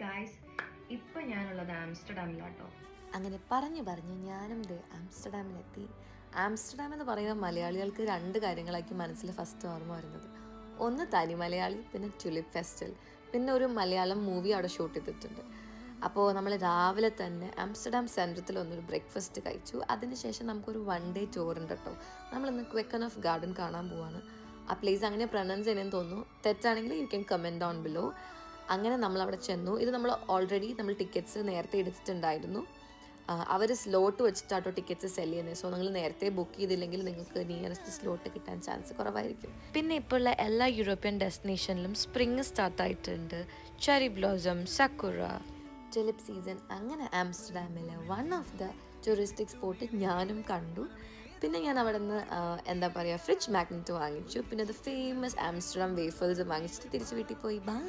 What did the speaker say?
Guys, ഇപ്പം ഞാനുള്ളത് ആംസ്റ്റർഡാമിലാട്ടോ. അങ്ങനെ പറഞ്ഞ് ഞാനും ആംസ്റ്റർഡാമിലെത്തി. ആംസ്റ്റർഡാം എന്ന് പറയുമ്പോൾ മലയാളികൾക്ക് രണ്ട് കാര്യങ്ങളായിരിക്കും മനസ്സിൽ ഫസ്റ്റ് ഓർമ്മ വരുന്നത്. ഒന്ന് തനി മലയാളി, പിന്നെ ട്യുലിപ്പ് ഫെസ്റ്റിവൽ, പിന്നെ ഒരു മലയാളം മൂവി അവിടെ ഷൂട്ട് ചെയ്തിട്ടുണ്ട്. അപ്പോൾ നമ്മൾ രാവിലെ തന്നെ ആംസ്റ്റർഡാം സെൻട്രത്തിൽ ഒന്നൊരു ബ്രേക്ക്ഫാസ്റ്റ് കഴിച്ചു. അതിനുശേഷം നമുക്കൊരു 1 ഡേ ടൂർ ഉണ്ട് കേട്ടോ. നമ്മളിന്ന് ക്വെക്കൻ ഓഫ് ഗാർഡൻ കാണാൻ പോവാണ്. ആ പ്ലേസ് അങ്ങനെ പ്രൊനൗൺസ് ചെയ്യുന്നതെന്ന് തോന്നുന്നു. തെറ്റാണെങ്കിൽ you can comment down below. അങ്ങനെ നമ്മളവിടെ ചെന്നു. ഇത് നമ്മൾ ടിക്കറ്റ്സ് നേരത്തെ എടുത്തിട്ടുണ്ടായിരുന്നു. അവർ സ്ലോട്ട് വെച്ചിട്ടാട്ടോ ടിക്കറ്റ്സ് സെല് ചെയ്യുന്നത്. സോ നിങ്ങൾ നേരത്തെ ബുക്ക് ചെയ്തില്ലെങ്കിൽ നിങ്ങൾക്ക് നിയറസ്റ്റ് സ്ലോട്ട് കിട്ടാൻ ചാൻസ് കുറവായിരിക്കും. പിന്നെ ഇപ്പോൾ ഉള്ള എല്ലാ യൂറോപ്യൻ ഡെസ്റ്റിനേഷനിലും സ്പ്രിങ് സ്റ്റാർട്ടായിട്ടുണ്ട്. Cherry blossom, sakura, tulip season. അങ്ങനെ ആംസ്റ്റർഡാമിലെ one of the touristic spot ഞാനും കണ്ടു. പിന്നെ ഞാൻ അവിടെ നിന്ന് ഫ്രിഡ്ജ് മാഗ്നറ്റ് വാങ്ങിച്ചു. പിന്നെ അത് ഫേമസ് ആംസ്റ്റർഡാം വേഫേഴ്സ് വാങ്ങിച്ചിട്ട് തിരിച്ച് വീട്ടിൽ പോയി. ബൈ.